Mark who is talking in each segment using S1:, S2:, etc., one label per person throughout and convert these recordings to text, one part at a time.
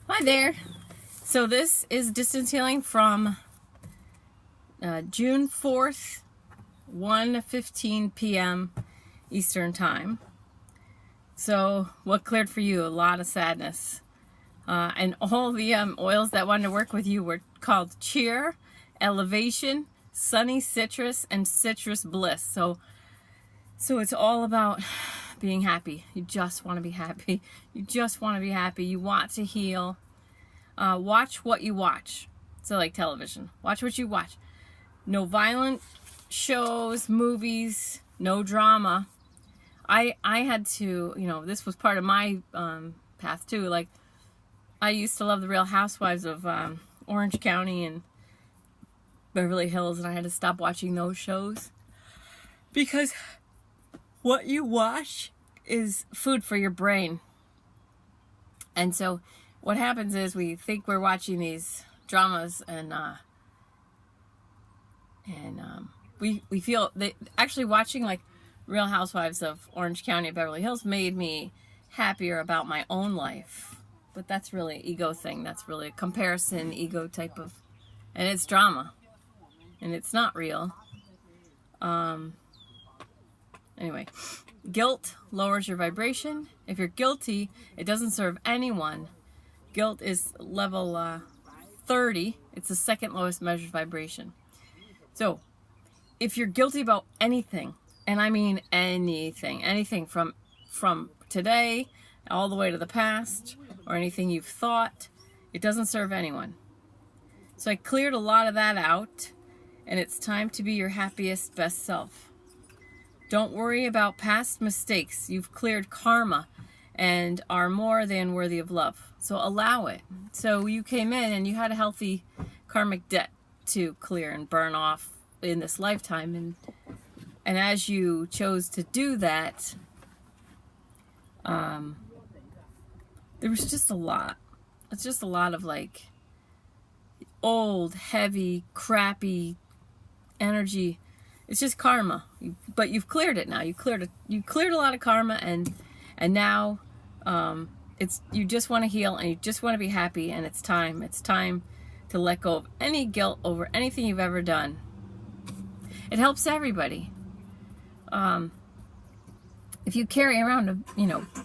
S1: Hi there. So this is distance healing from June 4th, 1:15 p.m. Eastern Time. So what cleared for you? A lot of sadness. And all the oils that wanted to work with you were called Cheer, Elevation, Sunny Citrus, and Citrus Bliss. So it's all about being happy. You just want to be happy. You just want to be happy. You want to heal. Watch what you watch. So like television. Watch what you watch. No violent shows, movies, no drama. I had to, this was part of my path too. Like, I used to love the Real Housewives of Orange County and Beverly Hills, and I had to stop watching those shows because what you watch is food for your brain. And so what happens is we think we're watching these dramas and we feel that actually watching like Real Housewives of Orange County and Beverly Hills made me happier about my own life. But that's really an ego thing. That's really a comparison ego type of, and it's drama, and it's not real. Anyway, guilt lowers your vibration. If you're guilty, it doesn't serve anyone. Guilt is level 30. It's the second lowest measured vibration. So if you're guilty about anything, and I mean anything from today all the way to the past, or anything you've thought, it doesn't serve anyone. So I cleared a lot of that out, and it's time to be your happiest, best self. Don't worry about past mistakes. You've cleared karma and are more than worthy of love. So allow it. So you came in and you had a healthy karmic debt to clear and burn off in this lifetime. And as you chose to do that, there was just a lot. It's just a lot of like old, heavy, crappy energy. It's just karma, but you've cleared it now. You cleared a lot of karma, and now it's you just want to heal and you just want to be happy, and it's time. It's time to let go of any guilt over anything you've ever done. It helps everybody. If you carry around a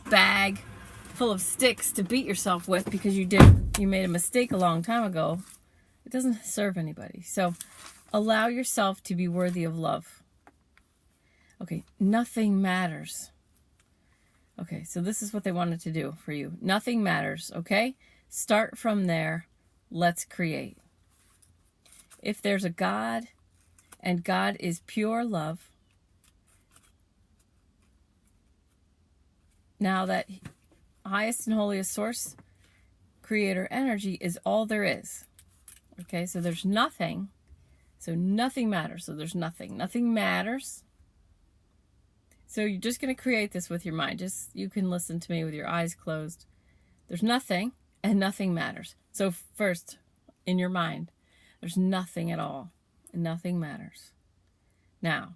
S1: bag full of sticks to beat yourself with because you made a mistake a long time ago, it doesn't serve anybody. So allow yourself to be worthy of love. Okay, nothing matters. Okay, so this is what they wanted to do for you. Nothing matters, okay? Start from there. Let's create. If there's a God, and God is pure love, now that highest and holiest source, creator energy is all there is. Okay, so there's nothing. So nothing matters. So there's nothing. Nothing matters. So you're just going to create this with your mind. You can listen to me with your eyes closed. There's nothing, and nothing matters. So first, in your mind, there's nothing at all, and nothing matters. Now,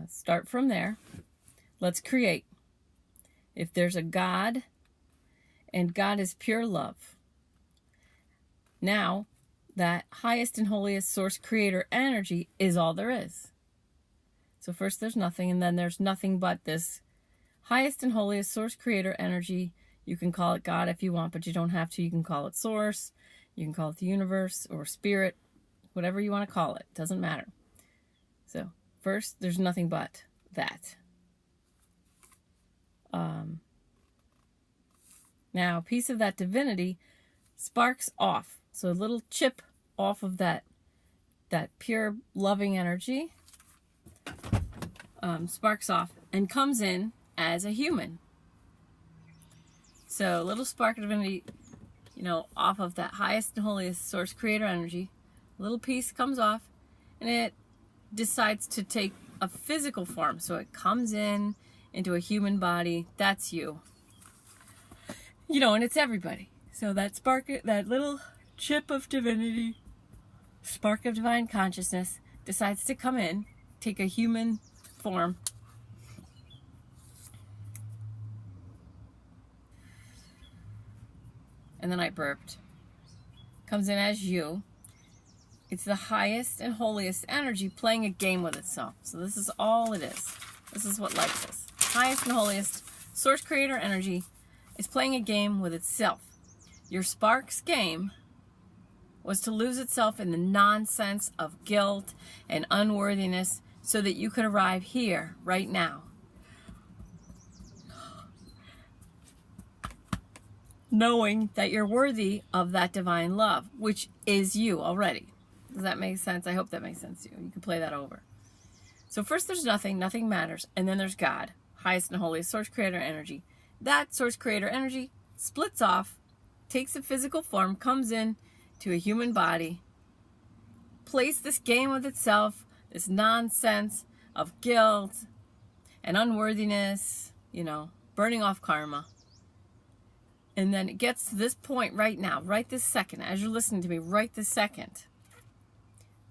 S1: start from there. Let's create. If there's a God, and God is pure love, now that highest and holiest source creator energy is all there is. So first there's nothing, and then there's nothing but this highest and holiest source creator energy. You can call it God if you want, but you don't have to. You can call it source, you can call it the universe or spirit, whatever you want to call it. Doesn't matter. So first there's nothing but that. Now a piece of that divinity sparks off. So a little chip off of that pure loving energy sparks off and comes in as a human. So a little spark of divinity, off of that highest and holiest source creator energy, a little piece comes off, and it decides to take a physical form. So it comes into a human body. That's you. And it's everybody. So that spark, that little chip of divinity, spark of divine consciousness, decides to come in, take a human form, and then I burped, comes in as you. It's the highest and holiest energy playing a game with itself. So this is all it is. This is what life is. Highest and holiest source creator energy is playing a game with itself. Your spark's game was to lose itself in the nonsense of guilt and unworthiness so that you could arrive here right now. Knowing that you're worthy of that divine love, which is you already. Does that make sense? I hope that makes sense to you. You can play that over. So first there's nothing matters, and then there's God, highest and holiest source creator energy. That source creator energy splits off, takes a physical form, comes in to a human body, plays this game with itself, this nonsense of guilt and unworthiness, burning off karma. And then it gets to this point right now, right this second, as you're listening to me, right this second,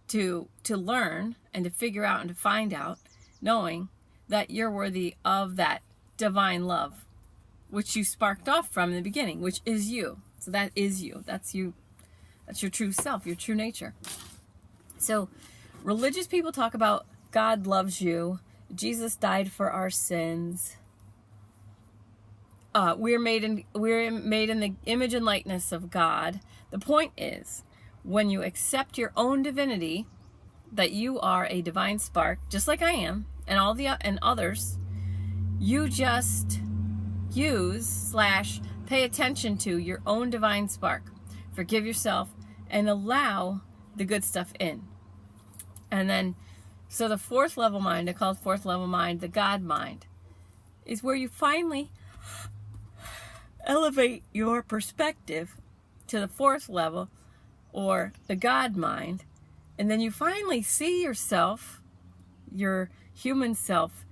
S1: to learn and to figure out and to find out, knowing that you're worthy of that divine love, which you sparked off from in the beginning, which is you. So that is you. That's you. That's your true self, your true nature. So religious people talk about God loves you. Jesus died for our sins. We're made in the image and likeness of God. The point is, when you accept your own divinity, that you are a divine spark, just like I am, and others, you just use/pay attention to your own divine spark. Forgive yourself and allow the good stuff in. And then, so the fourth level mind, I call it fourth level mind, the God mind, is where you finally elevate your perspective to the fourth level, or the God mind, and then you finally see yourself, your human self,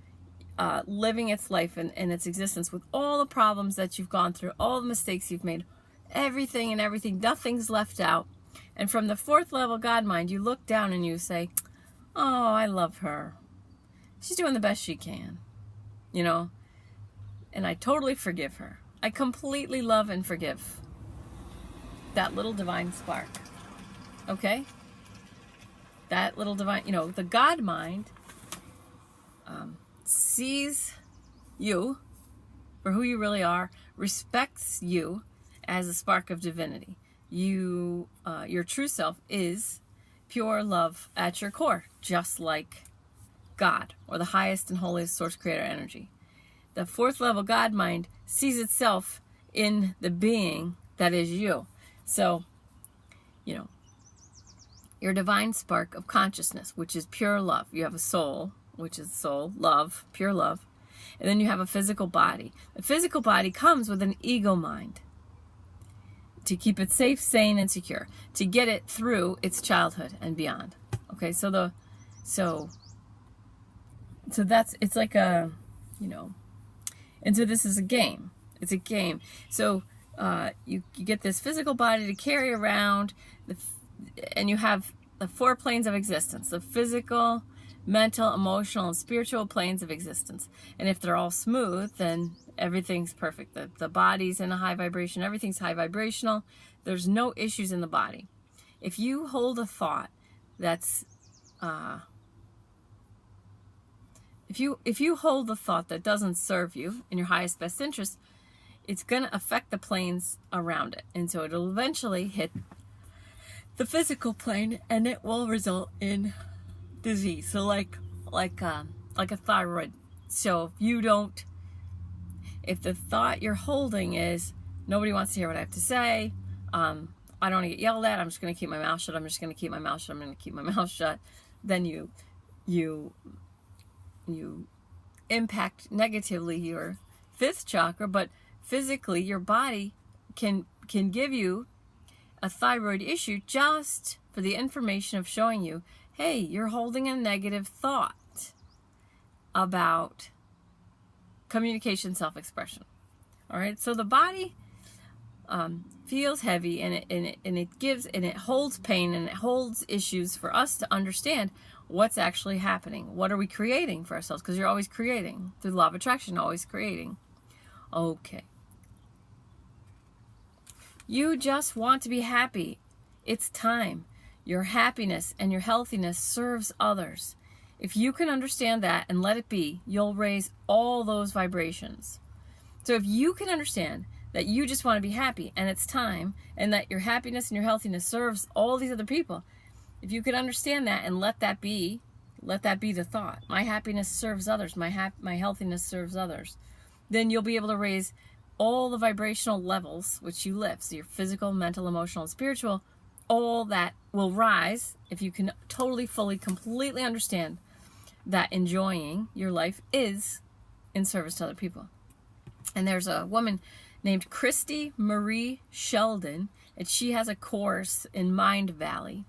S1: living its life and its existence with all the problems that you've gone through, all the mistakes you've made, everything, nothing's left out. And from the fourth level God mind, you look down and you say, oh, I love her. She's doing the best she can, and I totally forgive her. I completely love and forgive that little divine spark. Okay? That little divine, the God mind sees you for who you really are, respects you as a spark of divinity. Your true self is pure love at your core, just like God, or the highest and holiest source creator energy. The fourth level God mind sees itself in the being that is you. So, your divine spark of consciousness, which is pure love. You have a soul, which is soul, love, pure love. And then you have a physical body. The physical body comes with an ego mind to keep it safe, sane, and secure, to get it through its childhood and beyond. Okay, so that's, it's like a, and so this is a game. It's a game. So you get this physical body to carry around, and you have the 4 planes of existence: the physical, mental, emotional, and spiritual planes of existence. And if they're all smooth, then everything's perfect. The body's in a high vibration. Everything's high vibrational. There's no issues in the body. If you hold a thought that's if you hold the thought that doesn't serve you in your highest best interest, it's going to affect the planes around it. And so it'll eventually hit the physical plane, and it will result in disease. So like a thyroid. So if the thought you're holding is, nobody wants to hear what I have to say, I don't want to get yelled at, I'm just going to keep my mouth shut, I'm just going to keep my mouth shut, I'm going to keep my mouth shut, then you impact negatively your 5th chakra. But physically, your body can give you a thyroid issue just for the information of showing you, hey, you're holding a negative thought about communication, self-expression. All right, so the body feels heavy, and it holds pain, and it holds issues for us to understand what's actually happening. What are we creating for ourselves? Because you're always creating through the law of attraction, always creating. Okay. You just want to be happy. It's time. Your happiness and your healthiness serves others. If you can understand that and let it be, you'll raise all those vibrations. So if you can understand that you just want to be happy and it's time, and that your happiness and your healthiness serves all these other people, if you can understand that and let that be the thought. My happiness serves others. My healthiness serves others. Then you'll be able to raise all the vibrational levels which you live. So your physical, mental, emotional, and spiritual, all that will rise if you can totally, fully, completely understand that enjoying your life is in service to other people. And there's a woman named Christy Marie Sheldon, and she has a course in Mind Valley.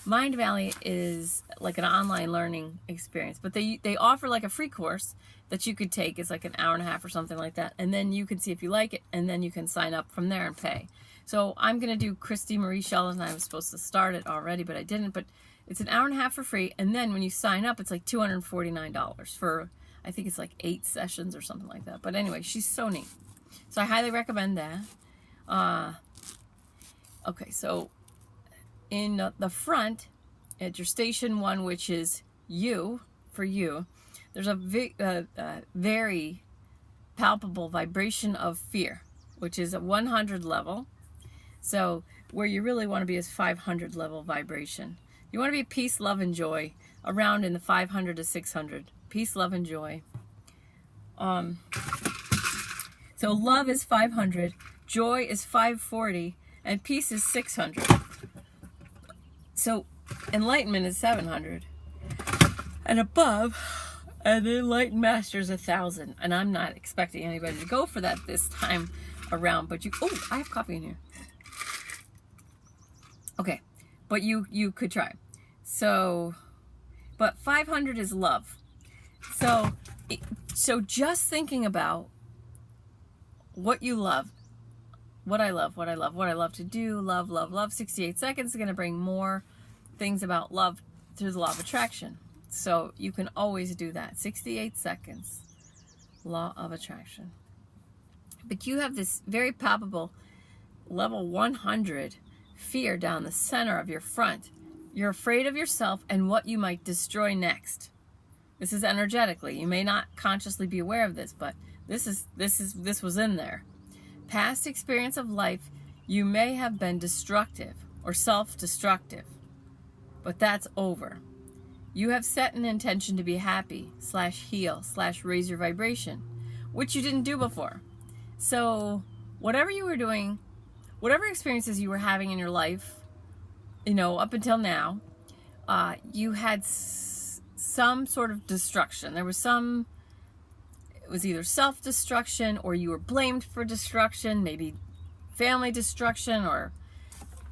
S1: Mind Valley is like an online learning experience, but they offer like a free course that you could take. It's like an hour and a half or something like that, and then you can see if you like it, and then you can sign up from there and pay. So I'm going to do Christy Marie Sheldon. I was supposed to start it already, but I didn't. But it's an hour and a half for free, and then when you sign up, it's like $249 for, I think it's like 8 sessions or something like that. But anyway, she's so neat. So I highly recommend that. Okay, so in the front, at your station 1, which is you, for you, there's a very palpable vibration of fear, which is a 100 level. So where you really want to be is 500 level vibration. You want to be peace, love, and joy around in the 500 to 600. Peace, love, and joy. So love is 500, joy is 540, and peace is 600. So enlightenment is 700. And above, and the enlightened master is 1,000. And I'm not expecting anybody to go for that this time around, but I have coffee in here. Okay, but you could try. So, but 500 is love. So just thinking about what you love, what I love to do, love. 68 seconds is going to bring more things about love through the law of attraction. So you can always do that. 68 seconds, law of attraction. But you have this very palpable level 100 fear down the center of your front. You're afraid of yourself and what you might destroy next. This is energetically. You may not consciously be aware of this, but this was in there. Past experience of life, you may have been destructive or self-destructive, but that's over. You have set an intention to be happy, /heal, /raise your vibration, which you didn't do before. So whatever you were doing, whatever experiences you were having in your life, up until now, you had some sort of destruction. It was either self-destruction, or you were blamed for destruction, maybe family destruction, or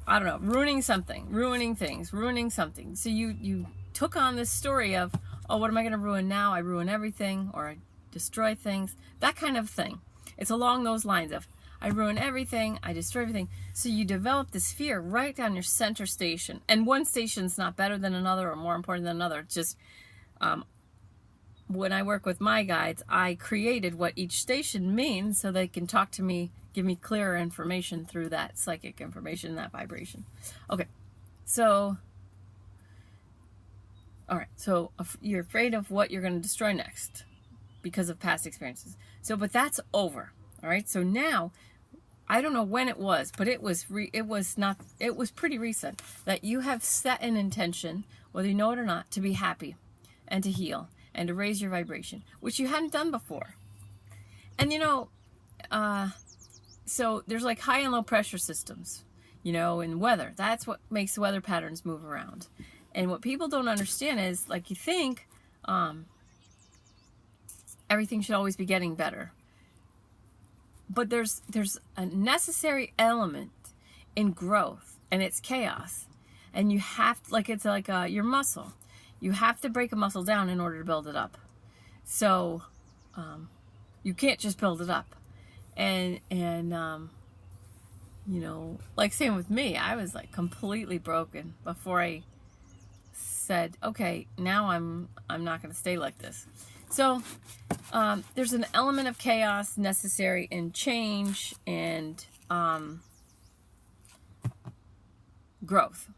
S1: I don't know, ruining things, ruining something. So you took on this story of, oh, what am I going to ruin now? I ruin everything, or I destroy things, that kind of thing. It's along those lines of, I ruin everything, I destroy everything. So you develop this fear right down your center station. And one station's not better than another or more important than another. It's just, when I work with my guides, I created what each station means so they can talk to me, give me clearer information through that psychic information, that vibration. Okay, so, all right, so you're afraid of what you're going to destroy next because of past experiences. So, but that's over, all right? So now, I don't know when it was, but it was pretty recent that you have set an intention, whether you know it or not, to be happy and to heal and to raise your vibration, which you hadn't done before. And so there's like high and low pressure systems, in weather. That's what makes the weather patterns move around. And what people don't understand is, like, you think everything should always be getting better. But there's a necessary element in growth, and it's chaos. And you have to, it's like your muscle. You have to break a muscle down in order to build it up. So you can't just build it up. And like same with me, I was like completely broken before I said, okay, now I'm not going to stay like this. So there's an element of chaos necessary in change, and growth.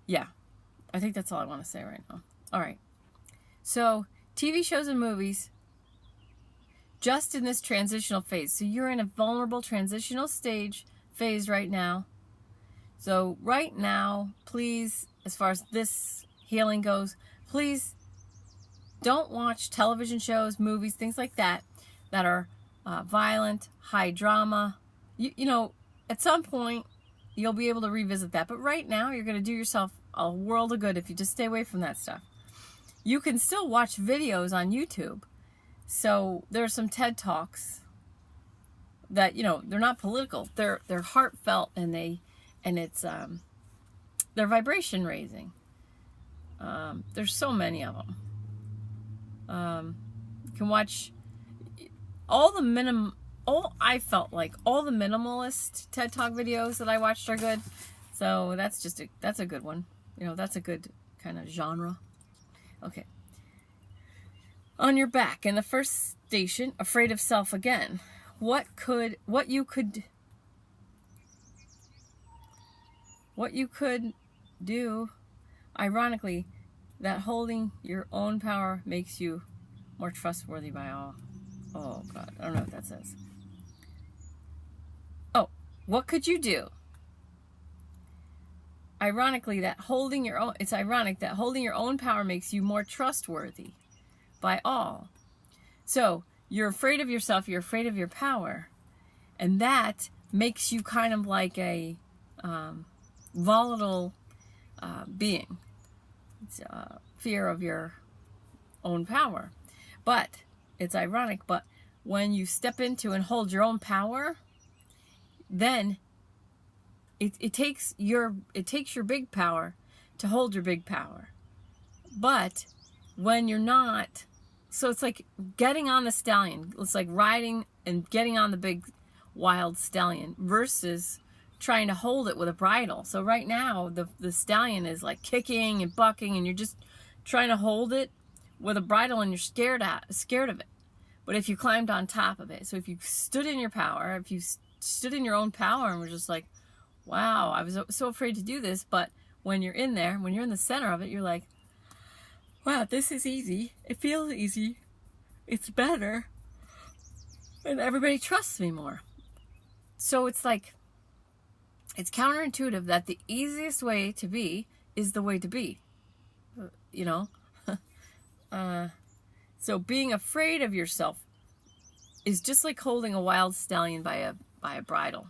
S1: Yeah, I think that's all I want to say right now. All right. So, TV shows and movies, just in this transitional phase. So, you're in a vulnerable transitional phase right now. So, right now, please, as far as this healing goes, please don't watch television shows, movies, things like that are violent, high drama. You know, at some point, you'll be able to revisit that. But right now, you're going to do yourself a world of good if you just stay away from that stuff. You can still watch videos on YouTube. So there are some TED Talks that, you know, they're not political. They're heartfelt, and it's they're vibration raising. There's so many of them. You can watch all the minimalist TED Talk videos that I watched are good. So that's a good one. You know, that's a good kind of genre. Okay. On your back in the first station, afraid of self again. What you could do, ironically, that holding your own power makes you more trustworthy by all. Oh God, I don't know what that says. Oh, what could you do? It's ironic that holding your own power makes you more trustworthy by all. So you're afraid of yourself, you're afraid of your power, and that makes you kind of like a volatile being. It's fear of your own power. But it's ironic, but when you step into and hold your own power, then it takes your big power to hold your big power. But when you're not, so it's like getting on the stallion. It's like riding and getting on the big wild stallion versus trying to hold it with a bridle. So right now the stallion is like kicking and bucking, and you're just trying to hold it with a bridle, and you're scared of it. But if you climbed on top of it, so if you stood in your power, if you stood in your own power and were just like, wow, I was so afraid to do this, but when you're in there, when you're in the center of it, you're like, wow, this is easy. It feels easy. It's better. And everybody trusts me more. So it's like, it's counterintuitive that the easiest way to be is the way to be. You know? So being afraid of yourself is just like holding a wild stallion by a bridle.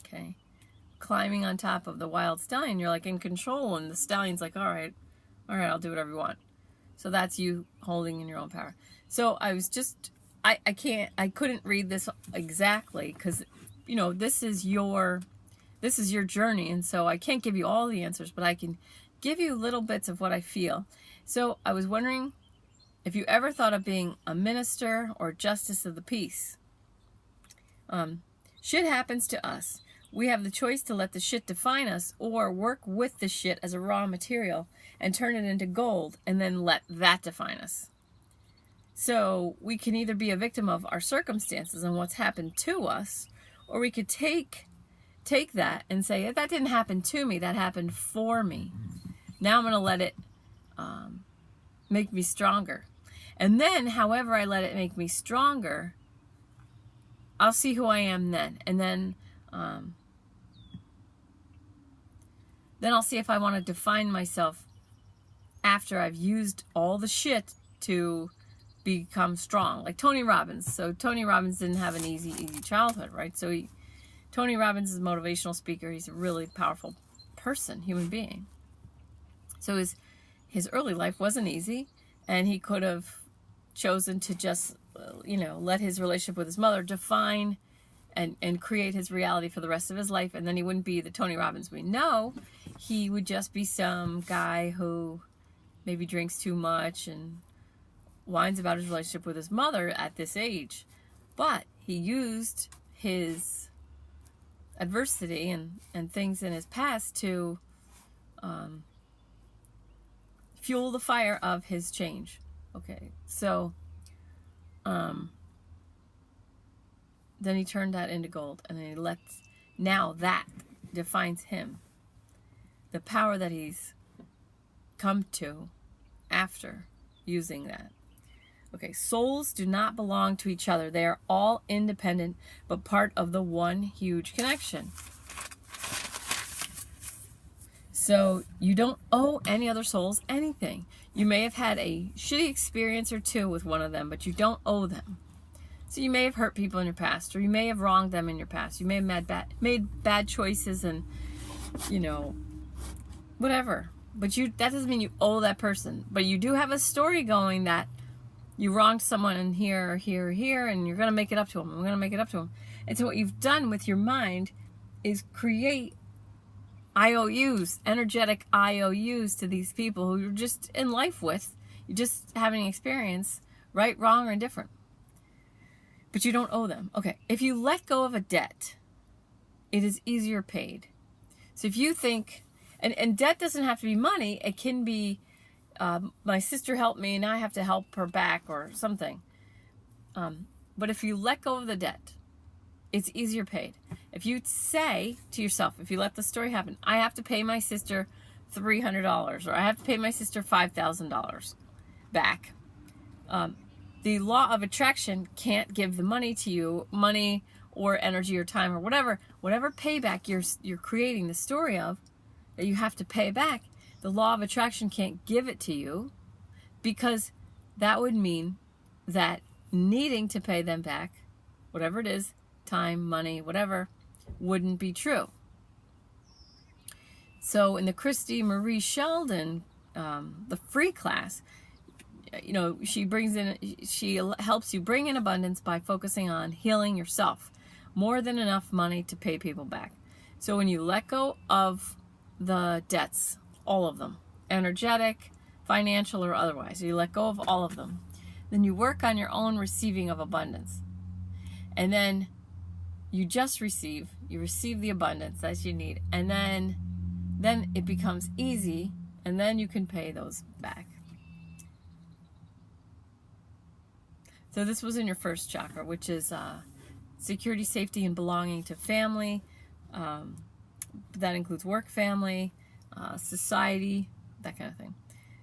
S1: Okay? Climbing on top of the wild stallion, you're like in control, and the stallion's like, all right, I'll do whatever you want. So that's you holding in your own power. So I was just, I couldn't read this exactly because, you know, this is your journey, and so I can't give you all the answers, but I can give you little bits of what I feel. So I was wondering if you ever thought of being a minister or justice of the peace. Shit happens to us. We have the choice to let the shit define us or work with the shit as a raw material and turn it into gold and then let that define us. So we can either be a victim of our circumstances and what's happened to us, or we could take that and say, that didn't happen to me, that happened for me. Now I'm going to let it make me stronger. And then, however I let it make me stronger, I'll see who I am then. And then I'll see if I want to define myself after I've used all the shit to become strong. Like Tony Robbins. So Tony Robbins didn't have an easy childhood, right? So Tony Robbins is a motivational speaker. He's a really powerful person, human being. So his early life wasn't easy, and he could have chosen to just, let his relationship with his mother define and create his reality for the rest of his life, and then he wouldn't be the Tony Robbins we know. He would just be some guy who maybe drinks too much and whines about his relationship with his mother at this age. But he used his adversity and things in his past to fuel the fire of his change. Okay, so Then he turned that into gold, and then now that defines him. The power that he's come to after using that. Okay, souls do not belong to each other. They are all independent, but part of the one huge connection. So you don't owe any other souls anything. You may have had a shitty experience or two with one of them, but you don't owe them. So you may have hurt people in your past, or you may have wronged them in your past. You may have made bad choices and, whatever. But that doesn't mean you owe that person. But you do have a story going that you wronged someone in here or here or here, and you're going to make it up to them. I'm going to make it up to them. And so what you've done with your mind is create IOUs, energetic IOUs to these people who you're just in life with. You're just having experience, right, wrong, or indifferent. But you don't owe them. Okay, if you let go of a debt, it is easier paid. So if you think, and debt doesn't have to be money, it can be, my sister helped me and I have to help her back or something. But if you let go of the debt, it's easier paid. If you say to yourself, if you let the story happen, I have to pay my sister $300, or I have to pay my sister $5,000 back. The law of attraction can't give the money to you, money or energy or time or whatever payback you're creating the story of that you have to pay back. The law of attraction can't give it to you, because that would mean that needing to pay them back, whatever it is, time, money, whatever, wouldn't be true. So in the Christy Marie Sheldon, the free class, she helps you bring in abundance by focusing on healing yourself. More than enough money to pay people back. So when you let go of the debts, all of them, energetic, financial, or otherwise, you let go of all of them, then you work on your own receiving of abundance. And then you just receive the abundance that you need, and then it becomes easy, and then you can pay those back. So this was in your first chakra, which is security, safety, and belonging to family. That includes work, family, society, that kind of thing.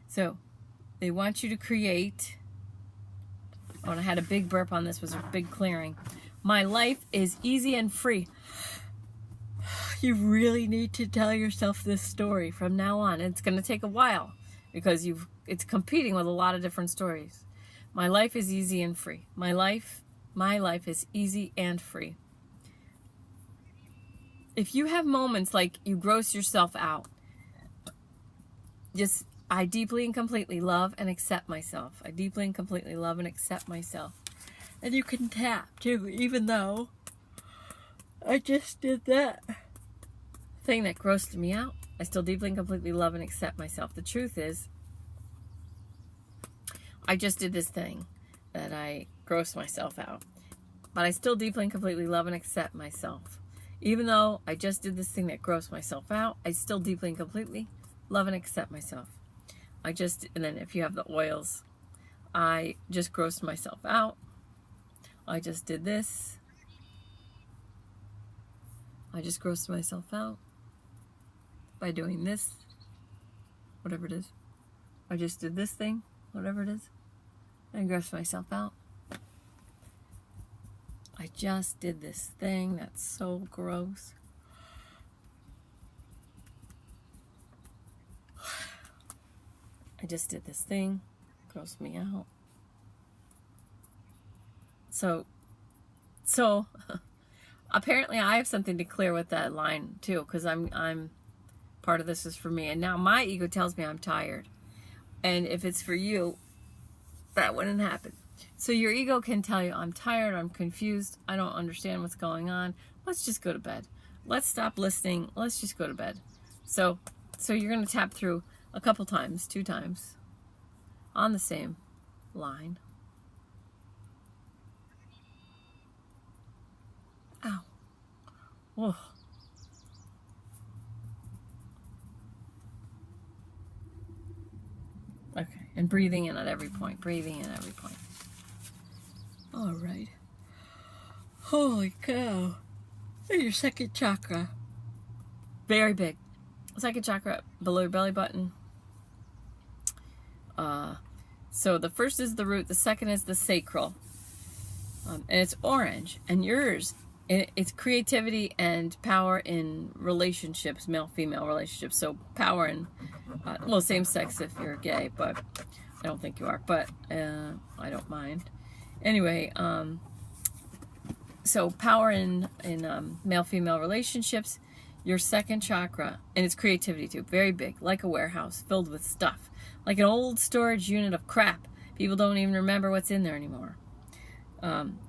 S1: So they want you to create, and I had a big burp on this, was a big clearing. My life is easy and free. You really need to tell yourself this story from now on. It's going to take a while because it's competing with a lot of different stories. My life is easy and free. My life is easy and free. If you have moments like you gross yourself out, just, I deeply and completely love and accept myself. I deeply and completely love and accept myself. And you can tap too, even though I just did that thing that grossed me out. I still deeply and completely love and accept myself. The truth is, I just did this thing that I grossed myself out. But I still deeply and completely love and accept myself. Even though I just did this thing that grossed myself out, I still deeply and completely love and accept myself. And then if you have the oils, I just grossed myself out. I just did this. I just grossed myself out by doing this, whatever it is. I just did this thing, whatever it is, and grossed myself out. I just did this thing that's so gross. I just did this thing, grossed me out. So apparently I have something to clear with that line too, because I'm part of this is for me, and now my ego tells me I'm tired, and if it's for you, that wouldn't happen. So your ego can tell you, I'm tired, I'm confused, I don't understand what's going on. Let's just go to bed. Let's stop listening. Let's just go to bed. So you're going to tap through a couple times, 2 times, on the same line. Ow. Whoa. Okay, and breathing in at every point. Breathing in at every point. All right. Holy cow. Your second chakra. Very big. Second chakra below your belly button. So the first is the root, the second is the sacral. And it's orange. And yours, it's creativity and power in relationships, male-female relationships. So power in, well, same sex if you're gay, but I don't think you are, but I don't mind. Anyway, so power in male-female relationships, your second chakra, and it's creativity too, very big, like a warehouse filled with stuff, like an old storage unit of crap. People don't even remember what's in there anymore.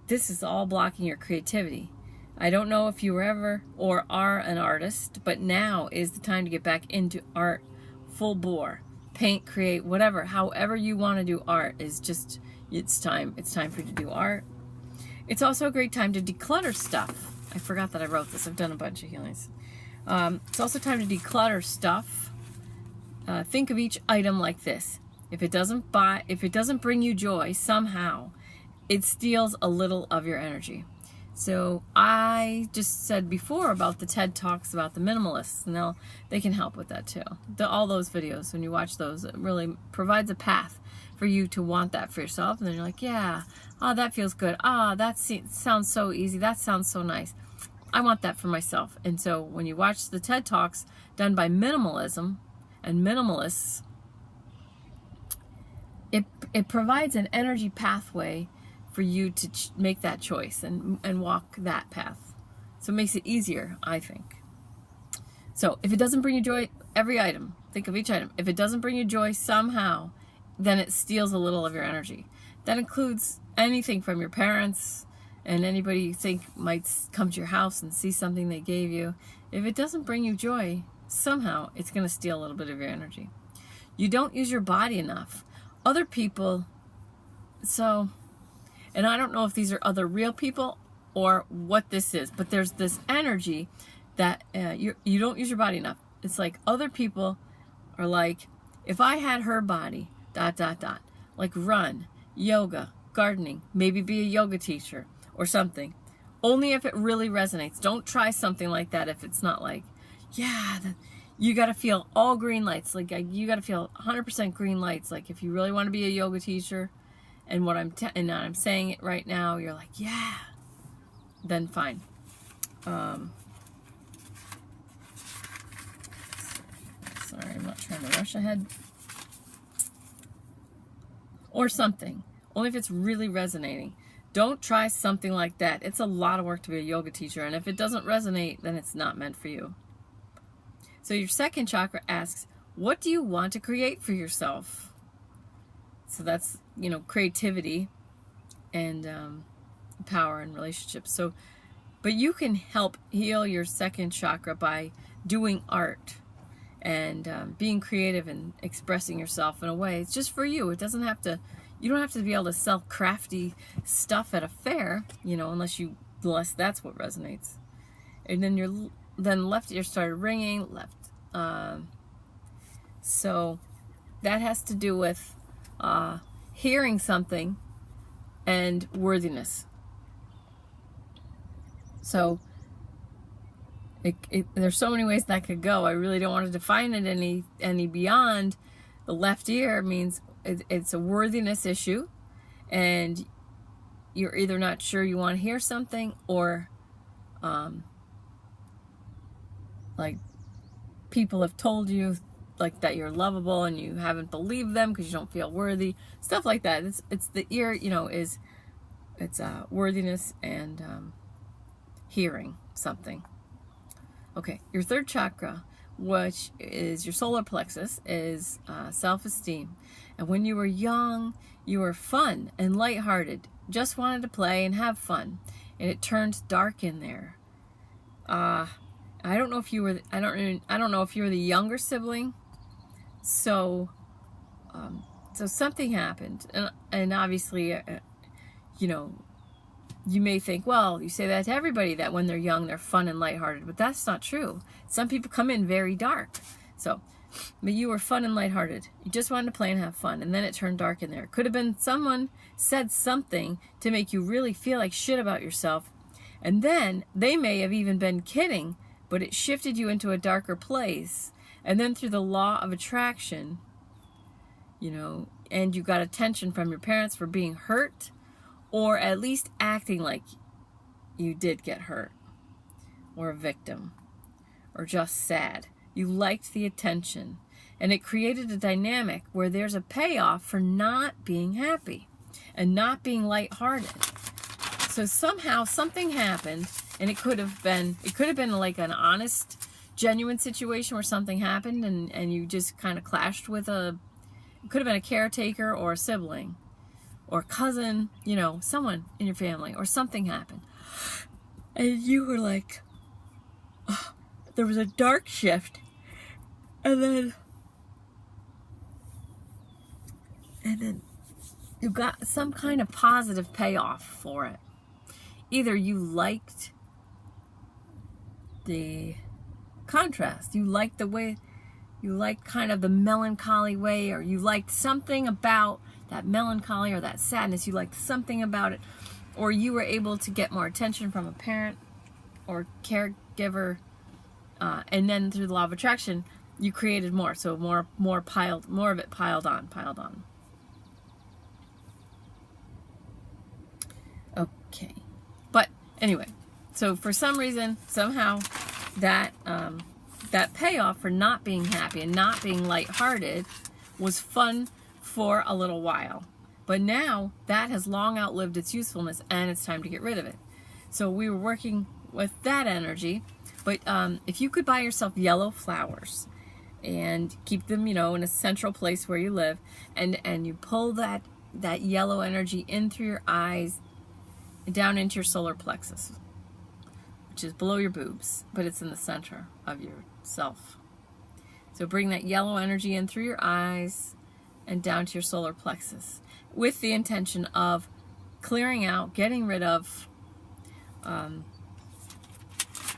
S1: This is all blocking your creativity. I don't know if you were ever or are an artist, but now is the time to get back into art full bore. Paint, create, whatever, however you want to do art is just, it's time for you to do art. It's also a great time to declutter stuff. I forgot that I wrote this. I've done a bunch of healings. It's also time to declutter stuff. Think of each item like this. If it doesn't bring you joy somehow, it steals a little of your energy. So I just said before about the TED Talks about the minimalists, and they can help with that too. All those videos, when you watch those, it really provides a path for you to want that for yourself. And then you're like, yeah, oh, that feels good. Ah, that sounds so easy. That sounds so nice. I want that for myself. And so when you watch the TED Talks done by minimalism and minimalists, it provides an energy pathway for you to make that choice and walk that path. So it makes it easier, I think. So if it doesn't bring you joy, every item, think of each item. If it doesn't bring you joy somehow, then it steals a little of your energy. That includes anything from your parents and anybody you think might come to your house and see something they gave you. If it doesn't bring you joy, somehow it's going to steal a little bit of your energy. You don't use your body enough. Other people, and I don't know if these are other real people or what this is, but there's this energy that you don't use your body enough. It's like other people are like, if I had her body, ... like run, yoga, gardening, maybe be a yoga teacher or something. Only if it really resonates. Don't try something like that if it's not like, yeah, you got to feel all green lights. Like you got to feel 100% green lights. Like if you really want to be a yoga teacher, and I'm saying it right now, you're like, yeah, then fine. Sorry, I'm not trying to rush ahead. Or something. Only if it's really resonating. Don't try something like that. It's a lot of work to be a yoga teacher, and if it doesn't resonate, then it's not meant for you. So your second chakra asks, what do you want to create for yourself? So that's, creativity and power and relationships. So, but you can help heal your second chakra by doing art and being creative and expressing yourself in a way. It's just for you. You don't have to be able to sell crafty stuff at a fair, unless that's what resonates. And then left ear started ringing, so that has to do with hearing something and worthiness. So there's so many ways that could go. I really don't want to define it any beyond. The left ear means it's a worthiness issue, and you're either not sure you want to hear something, or like people have told you like that you're lovable and you haven't believed them because you don't feel worthy, stuff like that. It's the ear, it's worthiness and hearing something. Okay, your third chakra, which is your solar plexus, is self-esteem. And when you were young, you were fun and lighthearted, just wanted to play and have fun, and it turned dark in there. I don't know if you were the younger sibling. So something happened, and obviously, you may think, well, you say that to everybody, that when they're young, they're fun and lighthearted, but that's not true. Some people come in very dark. But you were fun and lighthearted. You just wanted to play and have fun, and then it turned dark in there. Could have been someone said something to make you really feel like shit about yourself, And then they may have even been kidding, but it shifted you into a darker place. And then through the law of attraction, and you got attention from your parents for being hurt, or at least acting like you did get hurt, or a victim, or just sad. You liked the attention. And it created a dynamic where there's a payoff for not being happy and not being lighthearted. So somehow something happened, and it could have been like an honest, genuine situation where something happened and you just kind of clashed with it could have been a caretaker or a sibling or cousin, someone in your family, or something happened. And you were like, oh, there was a dark shift, and then you got some kind of positive payoff for it. Either you liked the contrast, you liked the way, you liked kind of the melancholy way, or you liked something about that melancholy or that sadness, you liked something about it, or you were able to get more attention from a parent or caregiver, and then through the law of attraction, you created more, so more of it piled on. Okay. But anyway, so for some reason, somehow, that payoff for not being happy and not being lighthearted was fun for a little while. But now that has long outlived its usefulness, and it's time to get rid of it. So we were working with that energy. But if you could buy yourself yellow flowers and keep them, in a central place where you live, and you pull that yellow energy in through your eyes, down into your solar plexus, which is below your boobs, but it's in the center of yourself. So bring that yellow energy in through your eyes and down to your solar plexus with the intention of clearing out, getting rid of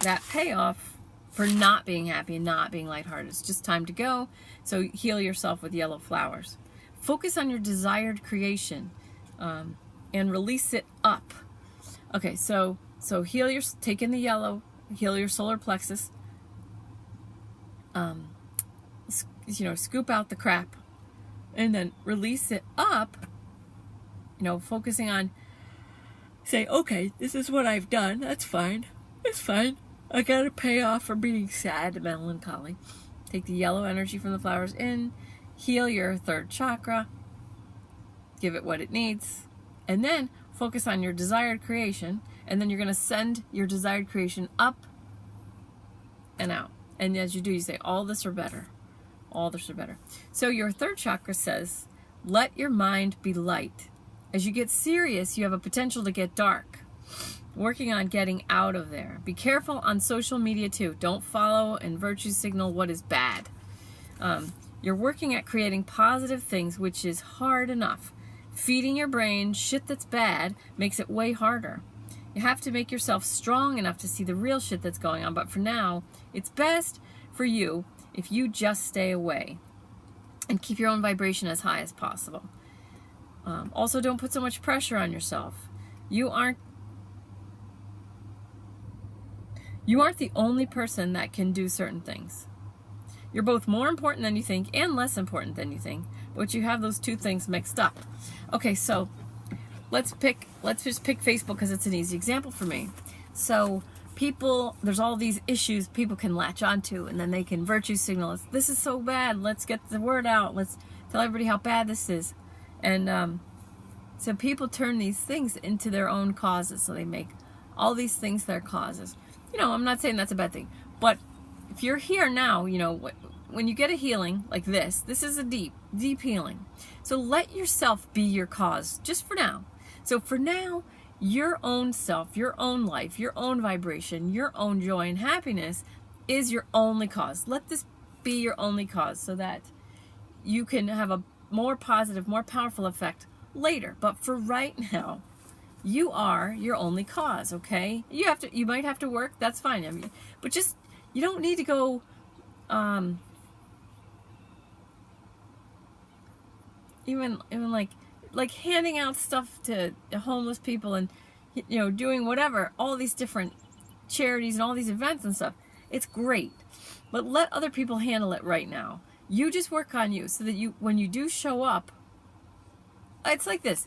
S1: that payoff for not being happy and not being lighthearted. It's just time to go. So heal yourself with yellow flowers. Focus on your desired creation and release it up. Okay, so take in the yellow, heal your solar plexus, scoop out the crap, and then release it up, focusing on, say, okay, this is what I've done, it's fine, I got a payoff for being sad and melancholy. Take the yellow energy from the flowers in, heal your third chakra, give it what it needs, and then focus on your desired creation, and then you're going to send your desired creation up and out. And as you do, you say, all this or better. All this or better. So your third chakra says, let your mind be light. As you get serious, you have a potential to get dark. Working on getting out of there. Be careful on social media too. Don't follow and virtue signal what is bad. You're working at creating positive things, which is hard enough. Feeding your brain shit that's bad makes it way harder. You have to make yourself strong enough to see the real shit that's going on, but for now, it's best for you if you just stay away and keep your own vibration as high as possible. Also, don't put so much pressure on yourself. You aren't the only person that can do certain things. You're both more important than you think and less important than you think, but you have those two things mixed up. Okay, so let's just pick Facebook because it's an easy example for me. So there's all these issues people can latch onto, and then they can virtue signal us. This is so bad. Let's get the word out. Let's tell everybody how bad this is. And so people turn these things into their own causes. So they make all these things their causes. I'm not saying that's a bad thing, but if you're here now, when you get a healing like this is a deep, deep healing. So let yourself be your cause, just for now. So for now, your own self, your own life, your own vibration, your own joy and happiness is your only cause. Let this be your only cause so that you can have a more positive, more powerful effect later. But for right now, you are your only cause, okay? You might have to work, that's fine. But just, you don't need to go even like handing out stuff to homeless people and doing whatever, all these different charities and all these events and stuff. It's great. But let other people handle it right now. You just work on you so that when you do show up, it's like this.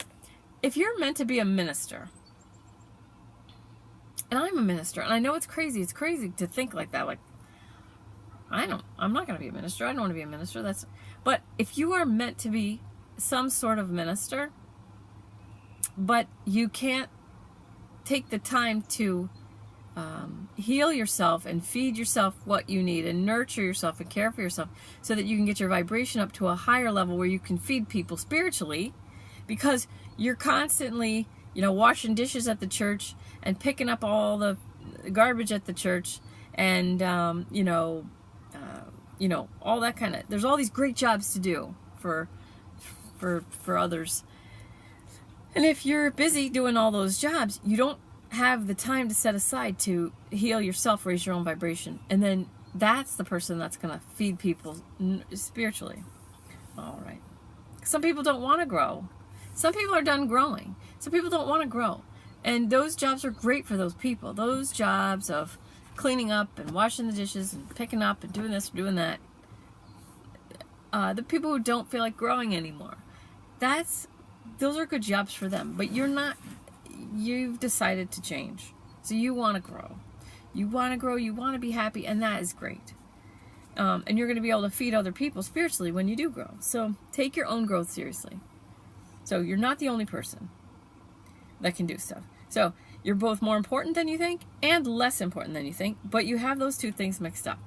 S1: If you're meant to be a minister, and I'm a minister, and I know it's crazy to think like that. Like, I'm not going to be a minister. I don't want to be a minister. But if you are meant to be some sort of minister, but you can't take the time to heal yourself and feed yourself what you need and nurture yourself and care for yourself so that you can get your vibration up to a higher level where you can feed people spiritually, because you're constantly, washing dishes at the church and picking up all the garbage at the church and, all that kind of, there's all these great jobs to do for others. And if you're busy doing all those jobs, you don't have the time to set aside to heal yourself, raise your own vibration. And then that's the person that's going to feed people spiritually. All right. Some people don't want to grow. Some people are done growing. Some people don't want to grow. And those jobs are great for those people. Those jobs of cleaning up and washing the dishes and picking up and doing this and doing that. The people who don't feel like growing anymore. Those are good jobs for them. But you've decided to change. So you want to grow. You want to grow, you want to be happy, and that is great. And you're going to be able to feed other people spiritually when you do grow. So take your own growth seriously. So you're not the only person that can do stuff. So you're both more important than you think and less important than you think, but you have those two things mixed up.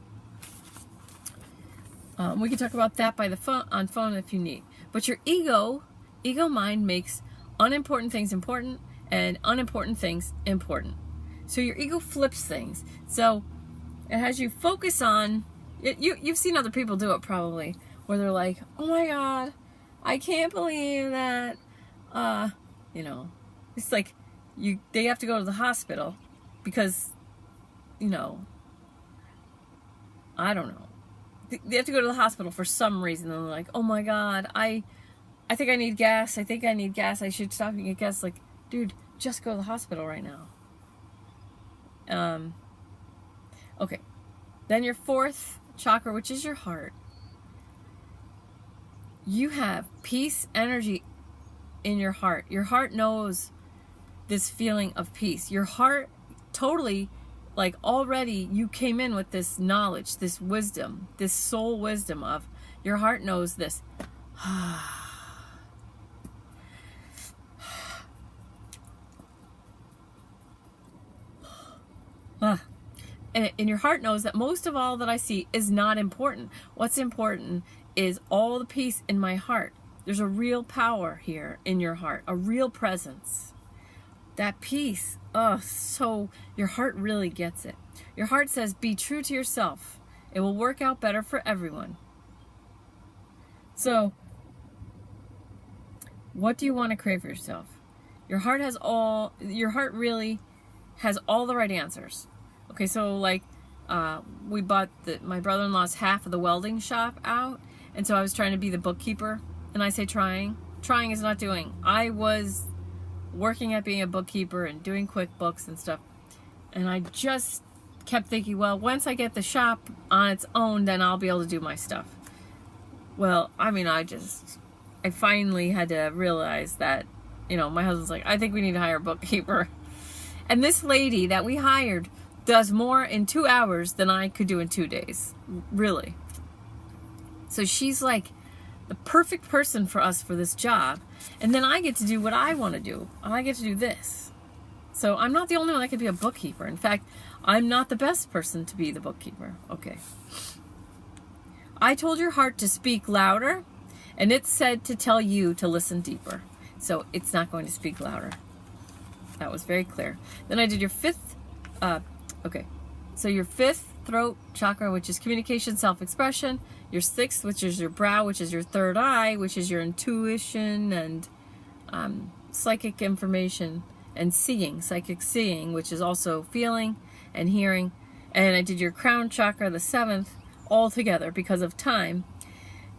S1: We can talk about that on phone if you need. But your ego mind makes unimportant things important and unimportant things important. So your ego flips things. So it has you focus on, you've seen other people do it probably, where they're like, oh my God, I can't believe that, it's like they have to go to the hospital because, I don't know. They have to go to the hospital for some reason. And they're like, oh my God, I think I need gas. I should stop and get gas. Like, dude, just go to the hospital right now. Okay. Then your fourth chakra, which is your heart. You have peace energy in your heart. Your heart knows this feeling of peace. Your heart totally, like, already you came in with this knowledge, this wisdom, this soul wisdom of your heart knows this. And your heart knows that most of all that I see is not important. What's important is all the peace in my heart. There's a real power here in your heart, a real presence. That peace, so your heart really gets it. Your heart says, be true to yourself. It will work out better for everyone. So, what do you want to crave for yourself? Your heart really has all the right answers. Okay, so like, we bought my brother-in-law's half of the welding shop out, and so I was trying to be the bookkeeper, and I say trying is not doing. I was working at being a bookkeeper and doing QuickBooks and stuff, and I just kept thinking, well, once I get the shop on its own, then I'll be able to do my stuff. Well, I mean, I finally had to realize that, my husband's like, I think we need to hire a bookkeeper. And this lady that we hired does more in 2 hours than I could do in 2 days. Really. So she's like the perfect person for us for this job. And then I get to do what I want to do. I get to do this. So I'm not the only one that could be a bookkeeper. In fact, I'm not the best person to be the bookkeeper. Okay. I told your heart to speak louder, and it said to tell you to listen deeper. So it's not going to speak louder. That was very clear. Then I did your fifth, so your fifth throat chakra, which is communication, self-expression. Your sixth, which is your brow, which is your third eye, which is your intuition and psychic information and seeing, psychic seeing, which is also feeling and hearing. And I did your crown chakra, the seventh, all together because of time.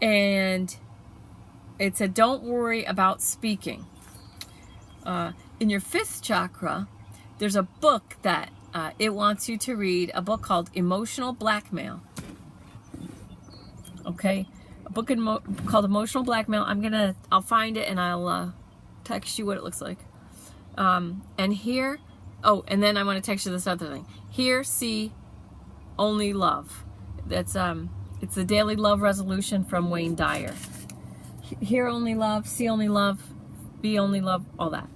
S1: And it said, don't worry about speaking. in your 5th chakra, there's a book that it wants you to read, a book called Emotional Blackmail. Okay, a book called Emotional Blackmail. I'll find it and I'll text you what it looks like. And here, oh, and then I want to text you this other thing. Hear, see, only love. That's it's the daily love resolution from Wayne Dyer. Hear only love, see only love, be only love, all that.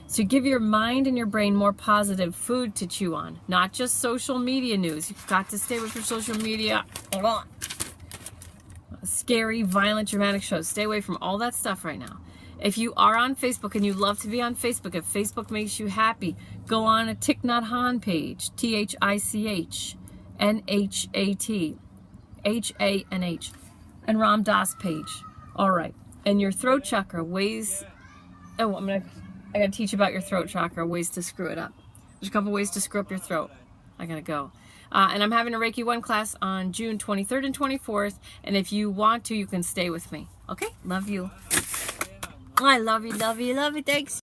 S1: So give your mind and your brain more positive food to chew on, not just social media news. You've got to stay with your social media. Hold on. Scary, violent, dramatic shows. Stay away from all that stuff right now. If you are on Facebook and you love to be on Facebook, if Facebook makes you happy, go on a Thich Nhat Hanh page, THICHNHAT, HANH, and Ram Dass page. All right. And your throat chakra, ways. Oh, I gotta teach you about your throat chakra, ways to screw it up. There's a couple ways to screw up your throat. I gotta go. And I'm having a Reiki 1 class on June 23rd and 24th. And if you want to, you can stay with me. Okay? Love you. I love you, love you, love you. Thanks.